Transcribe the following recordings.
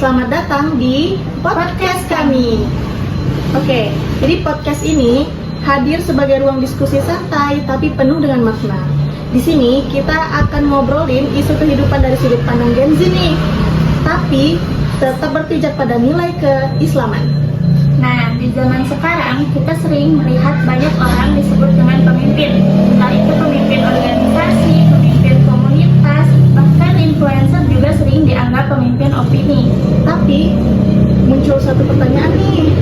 Selamat datang di podcast kami. Oke, jadi podcast ini hadir sebagai ruang diskusi santai tapi penuh dengan makna. Di sini kita akan ngobrolin isu kehidupan dari sudut pandang Gen Z nih, tapi tetap berpijak pada nilai keislaman. Nah, di zaman sekarang kita sering melihat banyak orang disebut dengan pemimpin. Entah itu pemimpin organisasi, pemimpin komunitas, bahkan influencer juga sering dianggap pemimpin opini. Tapi muncul satu pertanyaan nih,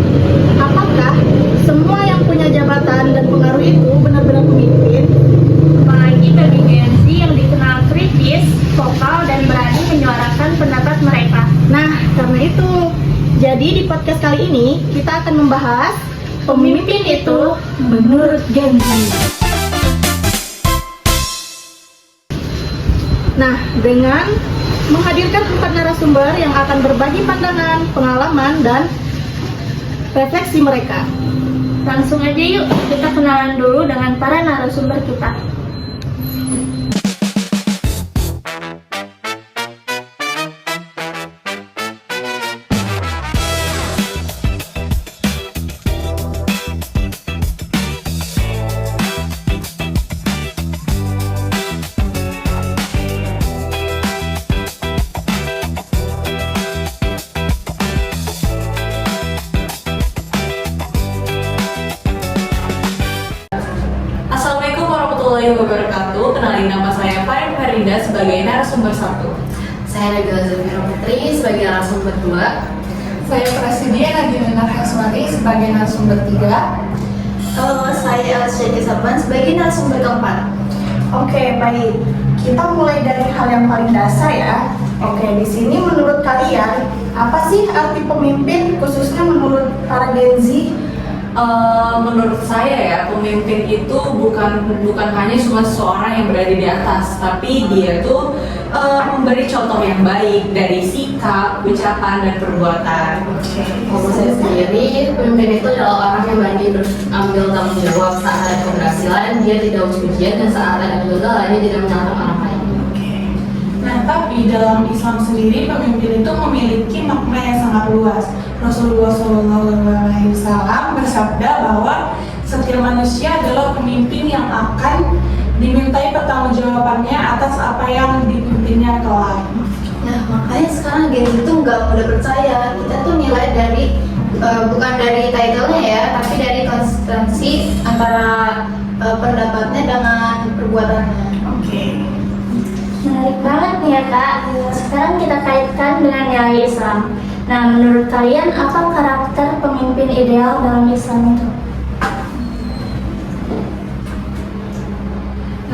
apakah semua yang punya jabatan dan pengaruh itu benar-benar pemimpin? Apalagi bagi Gen Z yang dikenal kritis, vokal, dan berani menyuarakan pendapat mereka. Nah, karena itu, jadi di podcast kali ini kita akan membahas pemimpin itu menurut Gen Z. Nah, dengan menghadirkan 4 narasumber yang akan berbagi pandangan, pengalaman, dan refleksi mereka. Langsung aja yuk, kita kenalan dulu dengan para narasumber kita. Assalamualaikum warahmatullahi wabarakatuh. Kenalin, nama saya Farin Farida sebagai narasumber 1. Saya Nabila Zafira Putri sebagai narasumber 2. Saya Prasidya Nadine Narhaswari sebagai narasumber 3. Halo, saya Syekh Saban sebagai narasumber keempat. Oke, baik. Kita mulai dari hal yang paling dasar ya. Oke, di sini menurut kalian, apa sih arti pemimpin khususnya menurut para Gen Z? Menurut saya ya, pemimpin itu bukan hanya cuma seseorang yang berada di atas, tapi dia tuh memberi contoh yang baik dari sikap, ucapan, dan perbuatan. Kalau saya sendiri, pemimpin itu adalah orang yang berani ambil tanggung jawab saat ada keberhasilan, dia tidak ujian, dan saat ada kegagalan, dia tidak menyalahkan orang lain. Nah, tapi dalam Islam sendiri pemimpin itu memiliki makna yang sangat luas. Rasulullah SAW bersabda bahwa setiap manusia adalah pemimpin yang akan dimintai pertanggungjawabannya atas apa yang dipimpinnya kelak. Nah, makanya sekarang Gen Z itu nggak mudah percaya. Kita tuh nilai dari bukan dari title-nya ya, tapi dari konsistensi antara pendapatnya dengan perbuatannya. Oke. Menarik banget nih ya Kak. Sekarang kita kaitkan dengan nilai Islam. Nah, menurut kalian apa karakter pemimpin ideal dalam Islam itu?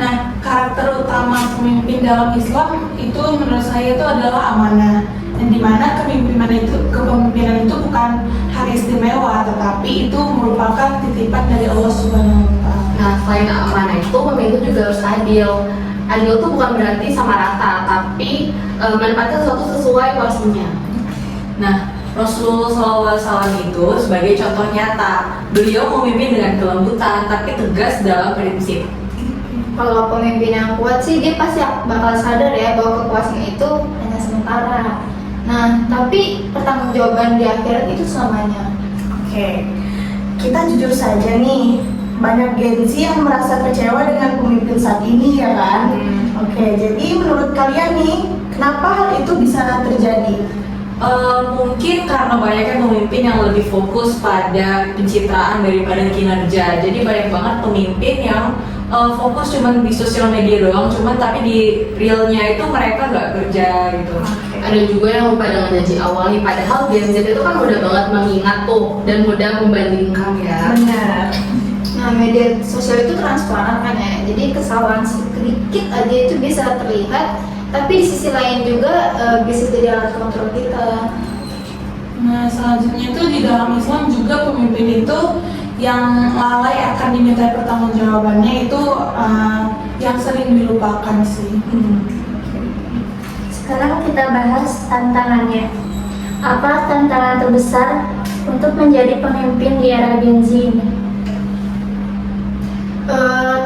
Nah, karakter utama pemimpin dalam Islam itu menurut saya itu adalah amanah. Dan di mana kepemimpinan itu bukan hal istimewa, tetapi itu merupakan titipan dari Allah Subhanahu wa Ta'ala. Nah, selain amanah itu, pemimpin juga harus adil. Adil itu bukan berarti sama rata, tapi menempatkan sesuatu sesuai porsinya. Nah, Rasulullah SAW itu sebagai contoh nyata, beliau memimpin dengan kelembutan tapi tegas dalam prinsip. Kalau pemimpin yang kuat sih, dia pasti bakal sadar ya bahwa kekuasaan itu hanya sementara. Nah, tapi pertanggungjawaban di akhirat itu selamanya. Oke, kita jujur saja nih, banyak Gen Z yang merasa kecewa dengan pemimpin saat ini ya kan? Oke, jadi menurut kalian nih, kenapa hal itu bisa terjadi? Mungkin karena banyaknya pemimpin yang lebih fokus pada pencitraan daripada kinerja. Jadi banyak banget pemimpin yang fokus cuma di sosial media doang, tapi di realnya itu mereka nggak kerja gitu. Ada juga yang lupa dengan janji awal nih, padahal Gen Z itu kan mudah banget mengingat tuh dan mudah membandingkan ya. Benar. Nah, media sosial itu transparan kan ya, jadi kesalahan sedikit aja itu bisa terlihat, tapi di sisi lain juga bisa jadi alat kontrol kita. Nah, selanjutnya itu di dalam Islam juga pemimpin itu yang lalai akan diminta pertanggungjawabannya itu yang sering dilupakan sih. Sekarang kita bahas tantangannya. Apa tantangan terbesar untuk menjadi pemimpin di era Gen Z ini?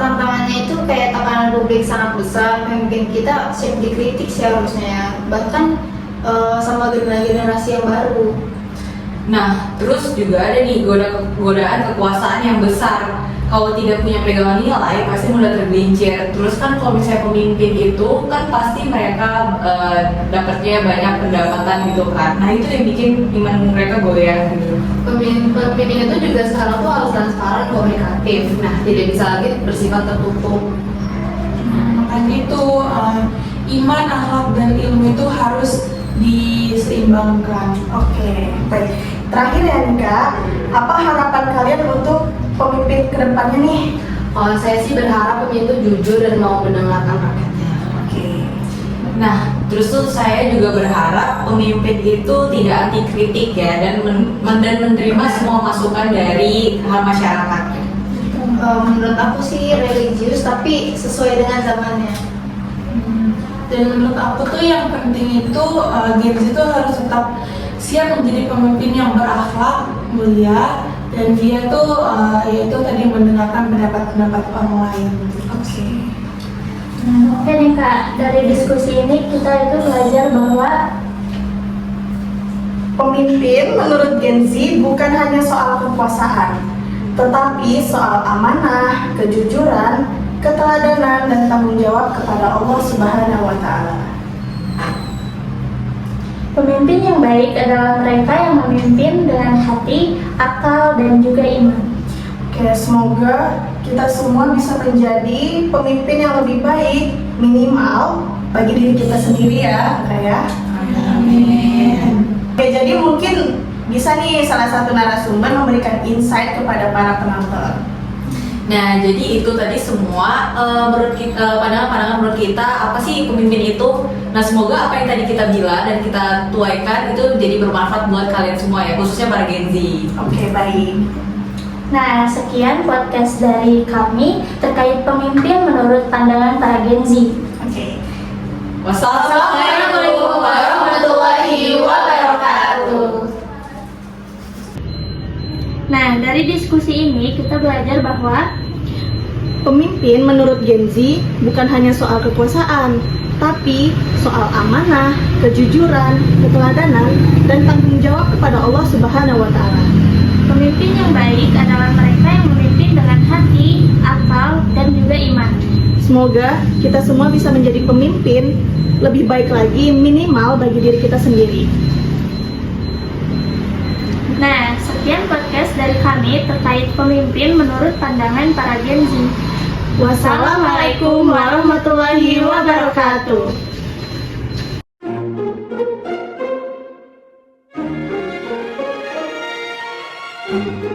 Tantangannya itu kayak tekanan publik sangat besar, pemimpin kita siap dikritik seharusnya ya. Bahkan sama generasi yang baru. Nah, terus juga ada nih godaan kekuasaan yang besar. Kalau tidak punya pegangan nilai, pasti mudah tergelincir. Terus kan kalau misalnya pemimpin itu kan pasti mereka dapatnya banyak pendapatan gitu kan. Nah itu yang bikin iman mereka goyah gitu. Pemimpin itu juga sekarang tuh harus transparan, komunikatif. Nah, tidak bisa lagi bersifat tertutup. Makanya itu iman, akhlak, dan ilmu itu harus diseimbangkan. Oke, baik. Terakhir ya Nika, apa harapan kalian untuk pemimpin kedepannya nih? Kalau saya sih berharap pemimpin itu jujur dan mau mendengarkan rakyatnya. Oke. Nah, terus tuh saya juga berharap pemimpin itu tidak anti kritik ya dan menerima semua masukan dari masyarakat. Menurut aku sih religius tapi sesuai dengan zamannya. Dan menurut aku tuh yang penting itu Gen Z itu harus tetap siap menjadi pemimpin yang berakhlak, mulia, dan dia tuh yaitu tadi mendengarkan pendapat-pendapat orang lain. Oke. Oke nih Kak, dari diskusi ini kita itu belajar bahwa Pemimpin menurut Gen Z bukan hanya soal kekuasaan, tetapi soal amanah, kejujuran, keteladanan, dan tanggung jawab kepada Allah Subhanahu wa Ta'ala. pemimpin yang baik adalah mereka yang memimpin dengan hati, akal, dan juga iman. Oke, semoga kita semua bisa menjadi pemimpin yang lebih baik, minimal bagi diri kita sendiri ya, Kak ya. Amin. Oke, jadi mungkin bisa nih salah satu narasumber memberikan insight kepada para penonton. Nah, jadi itu tadi semua menurut kita, pandangan-pandangan menurut kita apa sih pemimpin itu. Nah, semoga apa yang tadi kita bilang dan kita tuaikan itu jadi bermanfaat buat kalian semua ya, khususnya para Gen Z. Oke, baik. Nah, sekian podcast dari kami terkait pemimpin menurut pandangan para Gen Z. Oke. Wassalamualaikum warahmatullahi wabarakatuh. Nah, dari diskusi ini kita belajar bahwa Pemimpin menurut Gen Z bukan hanya soal kekuasaan, tapi soal amanah, kejujuran, keteladanan, dan tanggung jawab kepada Allah Subhanahu wa Ta'ala. pemimpin yang baik adalah mereka yang memimpin dengan hati, akal, dan juga iman. Semoga kita semua bisa menjadi pemimpin lebih baik lagi, minimal bagi diri kita sendiri. Nah, sekian podcast dari kami terkait pemimpin menurut pandangan para Gen Z. Wassalamualaikum warahmatullahi wabarakatuh. Thank you.